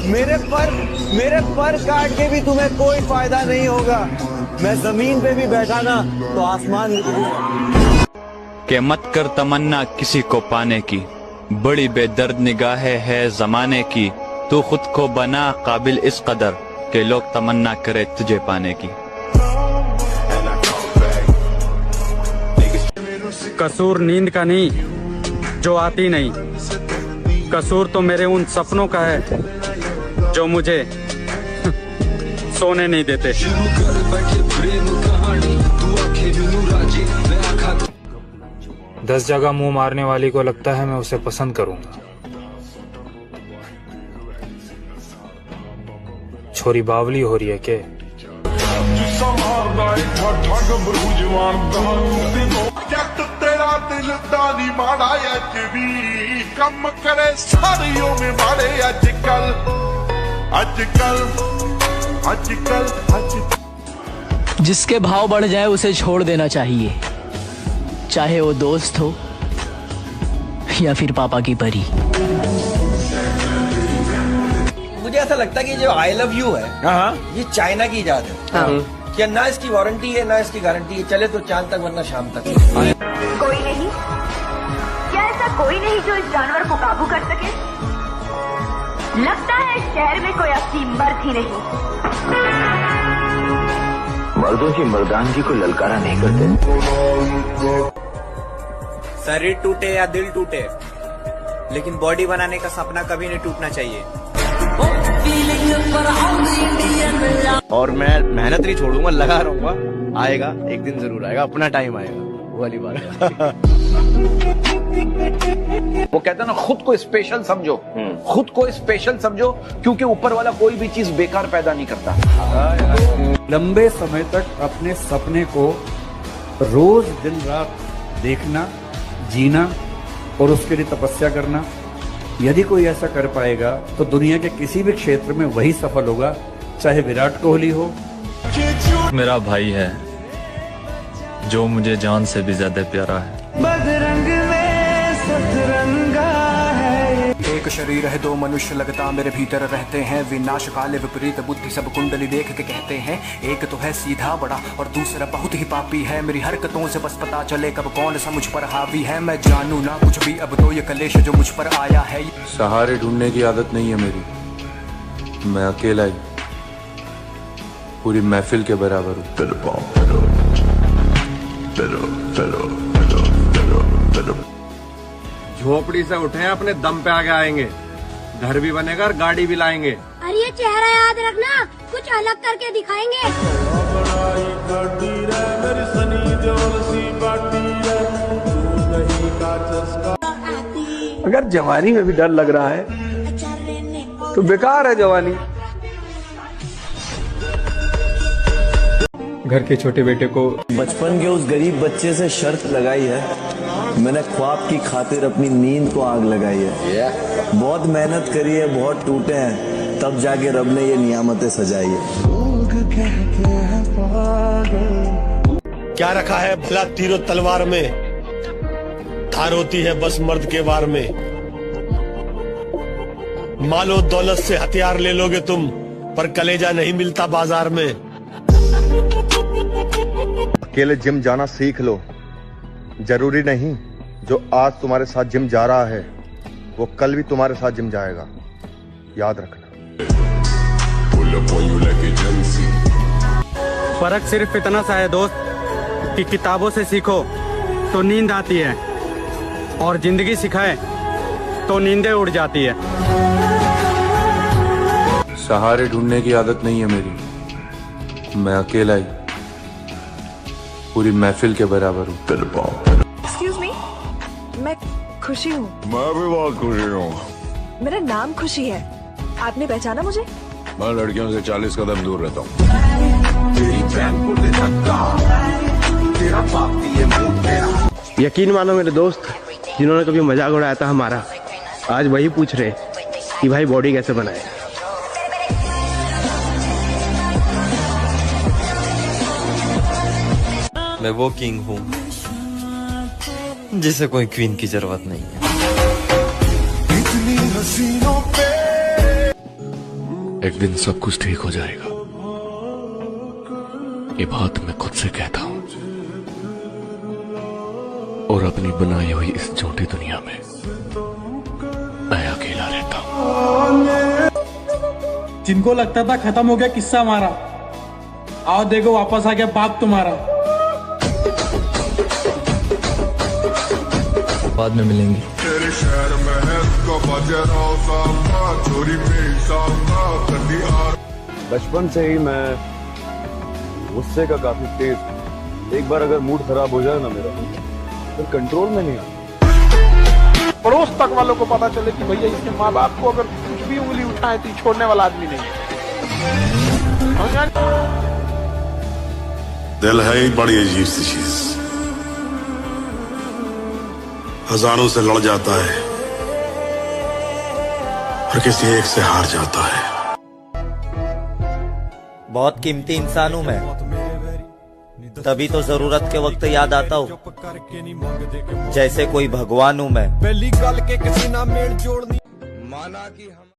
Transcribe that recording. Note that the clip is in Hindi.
मेरे पर काट के भी तुम्हें कोई फायदा नहीं होगा। मैं जमीन पे भी बैठा ना तो आसमान में के मत कर तमन्ना किसी को पाने की, बड़ी बेदर्द निगाहें है जमाने की। तू खुद को बना काबिल इस कदर के लोग तमन्ना करे तुझे पाने की। कसूर नींद का नहीं जो आती नहीं, कसूर तो मेरे उन सपनों का है जो मुझे सोने नहीं देते। 10 जगह मुंह मारने वाली को लगता है मैं उसे पसंद करूंगा। छोरी बावली हो रही है के? कम करे सारियों में मारे आजकल। जिसके भाव बढ़ जाए उसे छोड़ देना चाहिए, चाहे वो दोस्त हो या फिर पापा की परी। मुझे ऐसा लगता है कि जो आई लव यू है ये चाइना की इजाद है। क्या ना इसकी वारंटी है ना इसकी गारंटी है, चले तो चांद तक वरना शाम तक। कोई नहीं, क्या ऐसा कोई नहीं जो इस जानवर को काबू कर सके? लगता है शहर में कोई असली मर्द ही नहीं। मर्दों की मर्दानगी को ललकारा नहीं करते। शरीर टूटे या दिल टूटे, लेकिन बॉडी बनाने का सपना कभी नहीं टूटना चाहिए। और मैं मेहनत नहीं छोड़ूंगा, लगा रहूंगा। आएगा एक दिन जरूर आएगा, अपना टाइम आएगा, वो वाली बात। वो कहता है ना, खुद को स्पेशल समझो, खुद को स्पेशल समझो, क्योंकि ऊपर वाला कोई भी चीज बेकार पैदा नहीं करता। लंबे समय तक अपने सपने को रोज दिन रात देखना, जीना और उसके लिए तपस्या करना, यदि कोई ऐसा कर पाएगा तो दुनिया के किसी भी क्षेत्र में वही सफल होगा, चाहे विराट कोहली हो। मेरा भाई है जो मुझे जान से भी ज्यादा प्यारा है। बदरंग में सतरंगा है। एक शरीर है दो मनुष्य लगता मेरे भीतर रहते हैं, विनाश काले विपरीत बुद्धि सब कुंडली देख के कहते हैं। एक तो है सीधा बड़ा और दूसरा बहुत ही पापी है, मेरी हरकतों से बस पता चले कब कौन सा मुझ पर हावी है। मैं जानू ना कुछ भी, अब तो ये कलेश जो मुझ पर आया है। सहारे ढूंढने की आदत नहीं है मेरी, मैं अकेला ही पूरी महफिल के बराबर हूँ। झोपड़ी से उठे अपने दम पे आगे आएंगे, घर भी बनेगा और गाड़ी भी लाएंगे। अरे ये चेहरा याद रखना, कुछ अलग करके दिखाएंगे। अगर जवानी में भी डर लग रहा है तो बेकार है जवानी। घर के छोटे बेटे को बचपन के उस गरीब बच्चे से शर्त लगाई है, मैंने ख्वाब की खातिर अपनी नींद को आग लगाई है। बहुत मेहनत करी है, बहुत टूटे हैं, तब जाके रब ने ये नियामतें सजाई है। क्या रखा है भला तीरों तलवार में, धार होती है बस मर्द के वार में। मालो दौलत से हथियार ले लोगे तुम, पर कलेजा नहीं मिलता बाजार में। अकेले जिम जाना सीख लो, जरूरी नहीं जो आज तुम्हारे साथ जिम जा रहा है वो कल भी तुम्हारे साथ जिम जाएगा, याद रखना। फर्क सिर्फ इतना सा है दोस्त कि किताबों से सीखो तो नींद आती है और जिंदगी सिखाए तो नींदें उड़ जाती है। सहारे ढूंढने की आदत नहीं है मेरी, मैं अकेला ही पूरी महफिल के बराबर हूँ। एक्सक्यूज मी, मैं खुशी हूँ। मैं भी बहुत खुशी हूँ। मेरा नाम खुशी है, आपने पहचाना मुझे? मैं लड़कियों से 40 कदम दूर रहता हूँ। यकीन मानो मेरे दोस्त, जिन्होंने कभी मजाक उड़ाया था हमारा, आज वही पूछ रहे कि भाई बॉडी कैसे बनाए। मैं वो किंग हूँ जिसे कोई क्वीन की जरूरत नहीं है। एक दिन सब कुछ ठीक हो जाएगा, ये बात मैं खुद से कहता हूं। और अपनी बनाई हुई इस झूठी दुनिया में मैं अकेला रहता हूं। जिनको लगता था खत्म हो गया किस्सा हमारा, आओ देखो वापस आ गया बाप तुम्हारा। बाद में मिलेंगे। तेरे शहर में है उसका बाजाराव सामना, चोरी में सामना करनी आ। बचपन से ही मैं गुस्से का काफी तेज हूं। एक बार अगर मूड खराब हो जाए ना मेरा, फिर कंट्रोल में नहीं आता। पड़ोस तक वालों को पता चले कि भैया इसके माँ बाप को अगर कुछ भी उंगली उठाए तो छोड़ने वाला आदमी नहीं है। दिल है एक बड़ी अजीब सी चीज, हजारों से लड़ जाता है और किसी एक से हार जाता है। बहुत कीमती इंसान हूं मैं, तभी तो जरूरत के वक्त याद आता हूँ, जैसे कोई भगवान हूं मैं। पहली गल के किसी ना मेल जोड़नी, माना कि हम